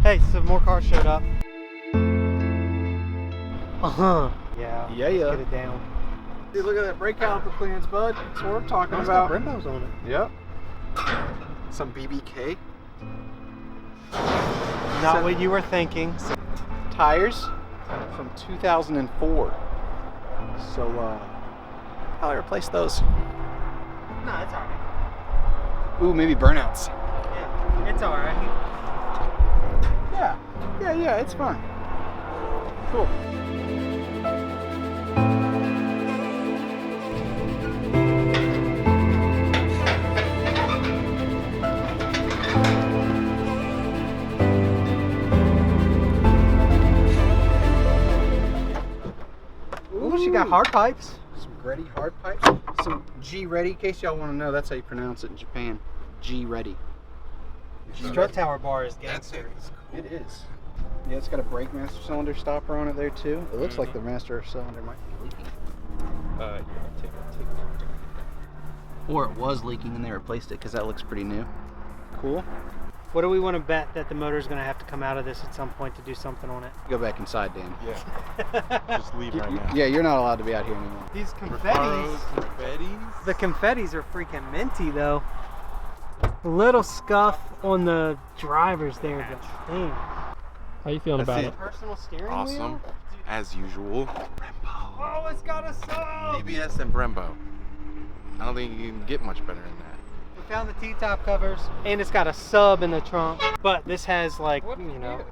Hey, some more cars showed up. Yeah. Yeah. Let's get it down. Dude, look at that brake caliper clearance, bud. That's what we're talking It's about. got Brembos on it. Yep. Some BBK. Not what you were thinking. Tires from 2004. So, probably replace those. No, it's alright. Ooh, maybe burnouts. Yeah, it's alright. Yeah, it's fine. Cool. Ooh, she got hard pipes. Some Ready hard pipes. Some G Ready, in case y'all want to know, that's how you pronounce it in Japan. G Ready. Strut tower bar is gangster. It is. Yeah, it's got a brake master cylinder stopper on it there too. It looks like the master cylinder might be leaking. Yeah, take it. Or it was leaking and they replaced it because that looks pretty new. Cool. What do we want to bet that the motor's going to have to come out of this at some point to do something on it? Go back inside, Dan. Yeah. Just leave right now. Yeah, you're not allowed to be out here anymore. These confettis. The confettis are freaking minty though. A little scuff on the drivers there, but damn. How you feeling about it? Personal steering Awesome, wheel? as usual. Oh, it's got a sub! ABS and Brembo. I don't think you can get much better than that. We found the T-top covers, and it's got a sub in the trunk. But this has like, you know,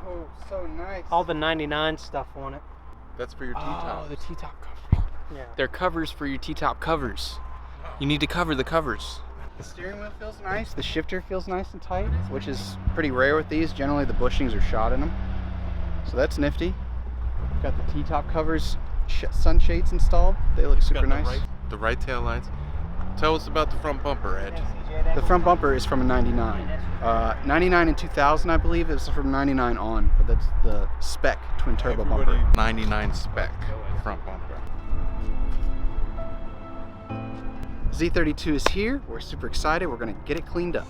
Oh, so nice. all the 99 stuff on it. That's for your T-top. Oh, the T-top covers. Yeah. They're covers for your T-top covers. You need to cover the covers. The steering wheel feels nice. The shifter feels nice and tight, which is pretty rare with these. Generally, the bushings are shot in them. So that's nifty. Got the T-top covers, sunshades installed. They look super nice. The right tail lights. Tell us about the front bumper, Ed. The front bumper is from a 99. 99 and 2000, I believe, is from 99 on, but that's the spec twin turbo bumper. 99 spec front bumper. Z32 is here. We're super excited. We're gonna get it cleaned up.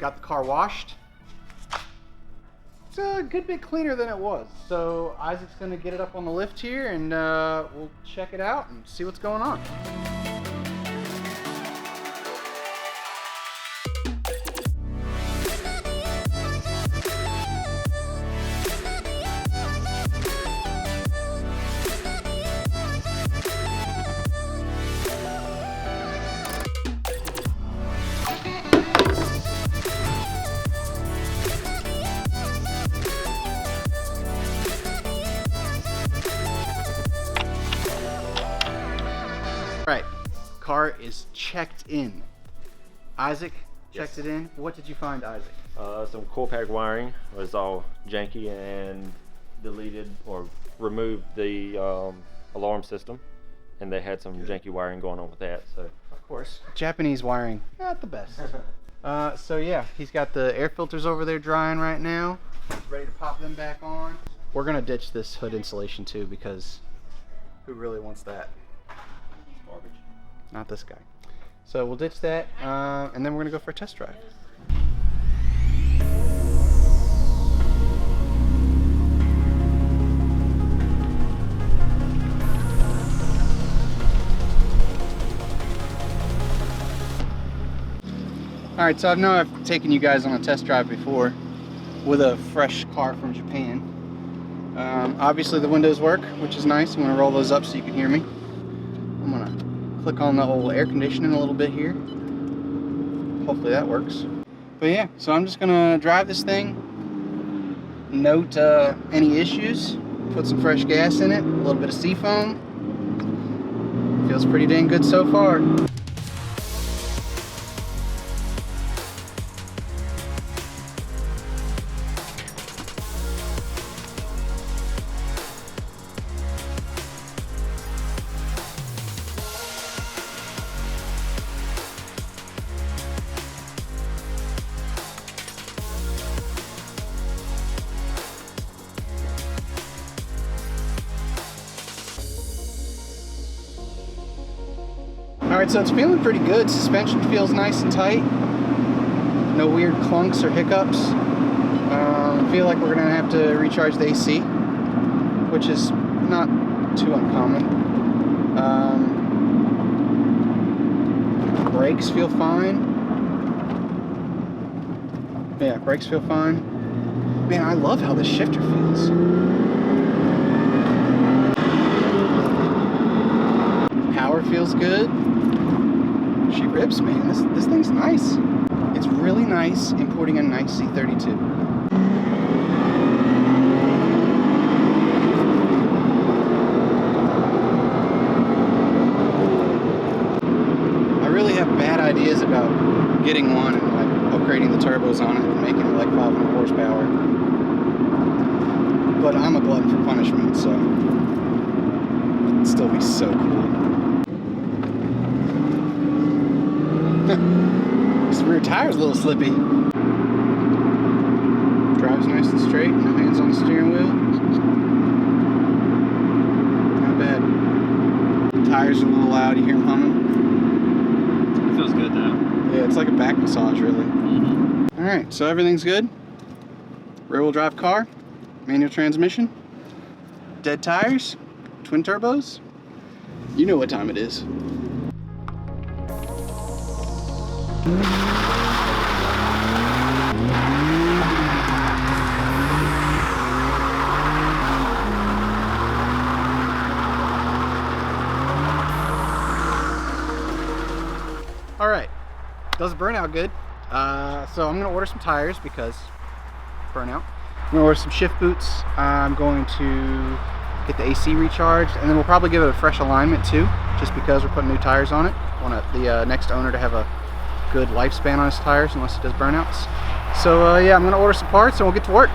Got the car washed. It's a good bit cleaner than it was. So Isaac's gonna get it up on the lift here and we'll check it out and see what's going on. Right, car is checked in. Isaac checked it in. What did you find, Isaac? Some coil pack wiring was all janky and deleted or removed the alarm system, and they had some janky wiring going on with that. So of course, Japanese wiring, not the best. So yeah, he's got the air filters over there drying right now. He's ready to pop them back on. We're gonna ditch this hood insulation too because who really wants that? garbage. Not this guy. So we'll ditch that, and then we're gonna go for a test drive. All right, so I know I've taken you guys on a test drive before. with a fresh car from Japan. Obviously the windows work, which is nice. I'm going to roll those up so you can hear me. I'm going to click on the old air conditioning a little bit here. Hopefully that works. But yeah, so I'm just going to drive this thing, note any issues, put some fresh gas in it, a little bit of seafoam. Feels pretty dang good so far. Alright, so it's feeling pretty good. Suspension feels nice and tight. No weird clunks or hiccups. I feel like we're going to have to recharge the AC, which is not too uncommon. Brakes feel fine. Yeah, brakes feel fine. Man, I love how this shifter feels. Power feels good. She rips, man. This thing's nice. It's really nice importing a nice Z32. I really have bad ideas about getting one and like upgrading the turbos on it and making it like 500 horsepower. But I'm a glutton for punishment, so it'd still be so cool. This rear tire's a little slippy. Drives nice and straight, no hands on the steering wheel. Not bad. Tires are a little loud, you hear them humming. It feels good though. Yeah, it's like a back massage, really. Alright, so everything's good. Rear-wheel drive car, manual transmission, dead tires, twin turbos. You know what time it is. All right, does burn out good. So I'm gonna order some tires because burnout. I'm gonna order some shift boots. I'm going to get the AC recharged, and then we'll probably give it a fresh alignment too, just because we're putting new tires on it. I want the next owner to have a good lifespan on his tires unless it does burnouts. So yeah, I'm gonna order some parts and we'll get to work.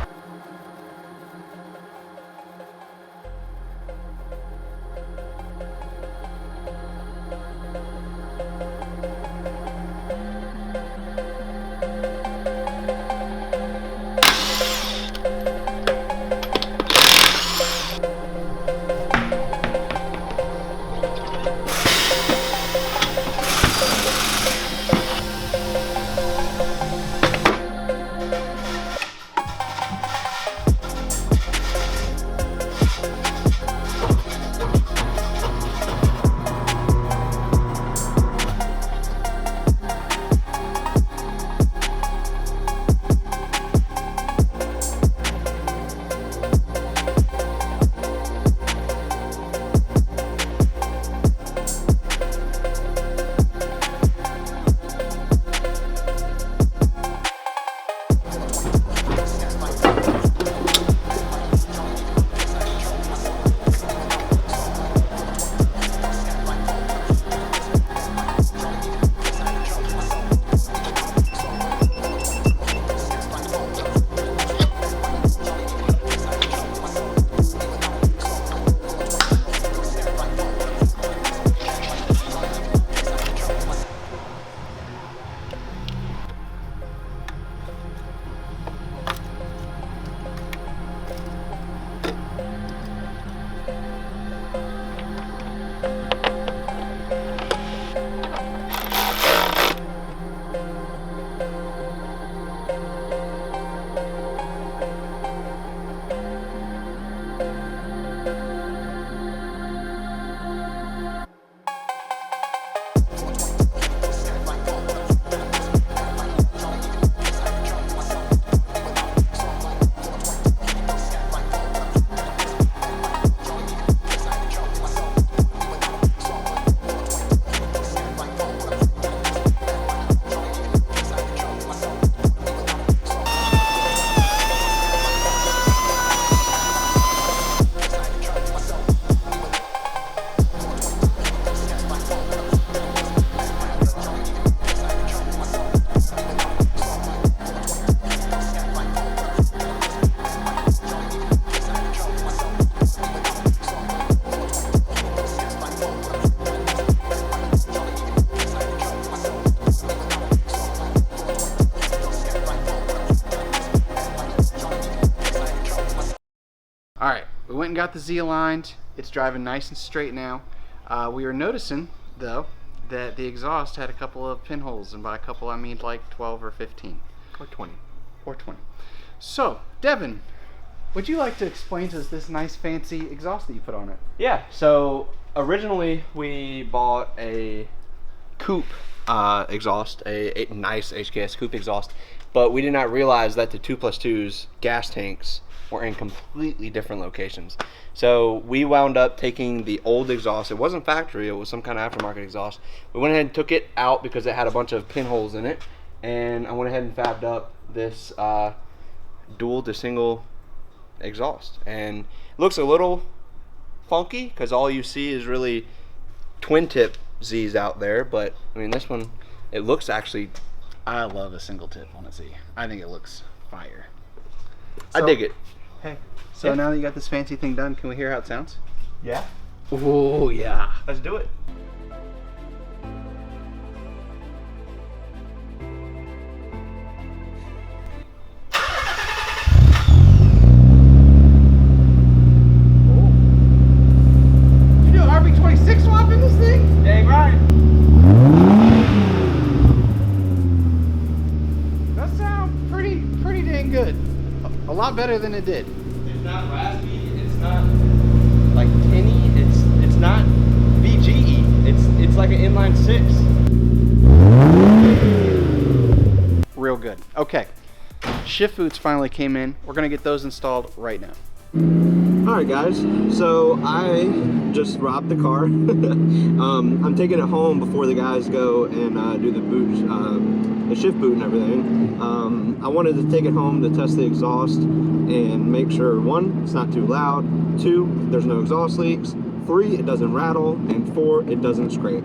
We went and got the Z aligned. It's driving nice and straight now. We were noticing, though, that the exhaust had a couple of pinholes, and by a couple I mean like 12 or 15. Or 20. Or 20. So, Devin, would you like to explain to us this nice fancy exhaust that you put on it? Yeah, so originally we bought a coupe exhaust, a nice HKS coupe exhaust, but we did not realize that the 2+2's gas tanks were in completely different locations. So we wound up taking the old exhaust. It wasn't factory, it was some kind of aftermarket exhaust. We went ahead and took it out because it had a bunch of pinholes in it, and I went ahead and fabbed up this dual to single exhaust. And it looks a little funky because all you see is really twin tip Z's out there, but I mean this one, it looks actually, I love a single tip on a Z. I think it looks fire. I dig it. Hey, so now that you got this fancy thing done, can we hear how it sounds? Yeah, Oh yeah. let's do it. You do RB26 swap in this thing? Dang right. That sounds pretty dang good. A lot better than it did. It's not raspy, it's not like tinny, it's not VGE, it's like an inline 6. Real good. Okay. Shift boots finally came in. We're gonna get those installed right now. Alright guys, so I just robbed the car. I'm taking it home before the guys go and do the boot, the shift boot and everything. I wanted to take it home to test the exhaust and make sure, 1, it's not too loud, 2, there's no exhaust leaks, 3, it doesn't rattle, and 4, it doesn't scrape.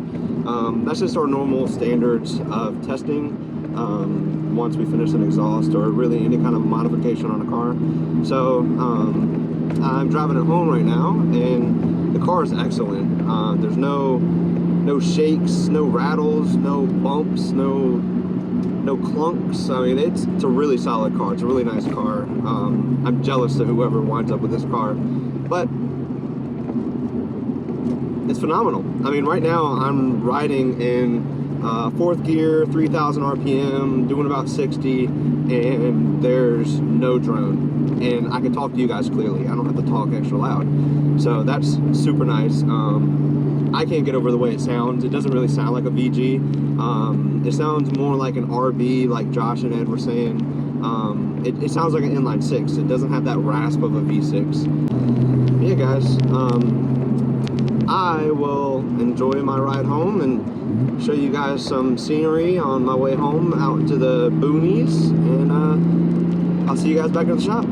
That's just our normal standards of testing once we finish an exhaust or really any kind of modification on a car. So I'm driving it home right now, and the car is excellent. There's no shakes, no rattles, no bumps, no clunks. I mean, it's a really solid car. It's a really nice car. I'm jealous of whoever winds up with this car, but it's phenomenal. I mean, right now I'm riding in 4th gear, 3,000 RPM, doing about 60, and there's no drone. And I can talk to you guys clearly. I don't have to talk extra loud. So that's super nice. I can't get over the way it sounds. It doesn't really sound like a VG. It sounds more like an RB, like Josh and Ed were saying. It sounds like an inline 6. It doesn't have that rasp of a V6. Yeah, guys. I will enjoy my ride home and show you guys some scenery on my way home out to the boonies, and I'll see you guys back at the shop.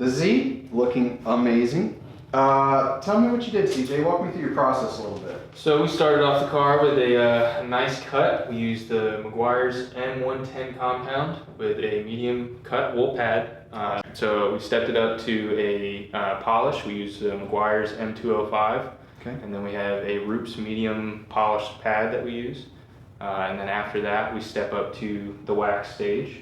The Z, looking amazing. Tell me what you did, CJ. Walk me through your process a little bit. So we started off the car with a nice cut. We used the Meguiar's M110 compound with a medium cut wool pad. So we stepped it up to a polish. We used the Meguiar's M205. Okay. And then we have a Roops medium polished pad that we use. And then after that, we step up to the wax stage.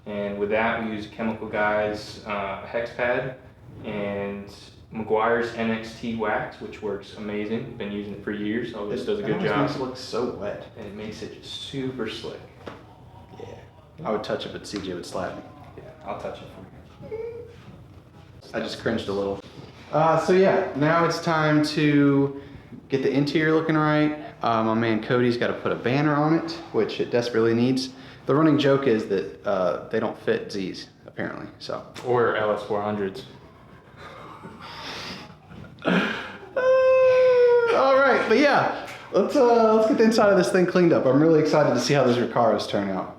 And with that, we use Chemical Guy's hex pad and Meguiar's NXT wax, which works amazing. Been using it for years. Always does a good job. Makes it look so wet. And it makes it just super slick. Yeah. I would touch it, but CJ would slap me. Yeah, I'll touch it for you. I just cringed a little. So yeah, now it's time to get the interior looking right. My man Cody's got to put a banner on it, which it desperately needs. The running joke is that they don't fit Z's, apparently. So. Or LS400s. All right, but yeah, let's get the inside of this thing cleaned up. I'm really excited to see how those Recaros turn out.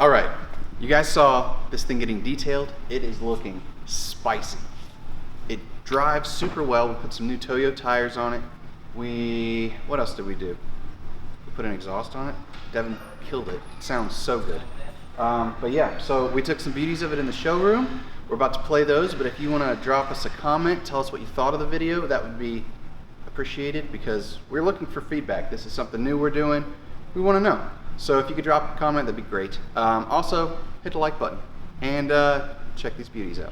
All right, you guys saw this thing getting detailed. It is looking spicy. It drives super well. We put some new Toyo tires on it. What else did we do? We put an exhaust on it. Devin killed it. It sounds so good. But yeah, so we took some beauties of it in the showroom. We're about to play those, but if you want to drop us a comment, tell us what you thought of the video, that would be appreciated because we're looking for feedback. This is something new we're doing. We want to know. So if you could drop a comment, that'd be great. Also, hit the like button and check these beauties out.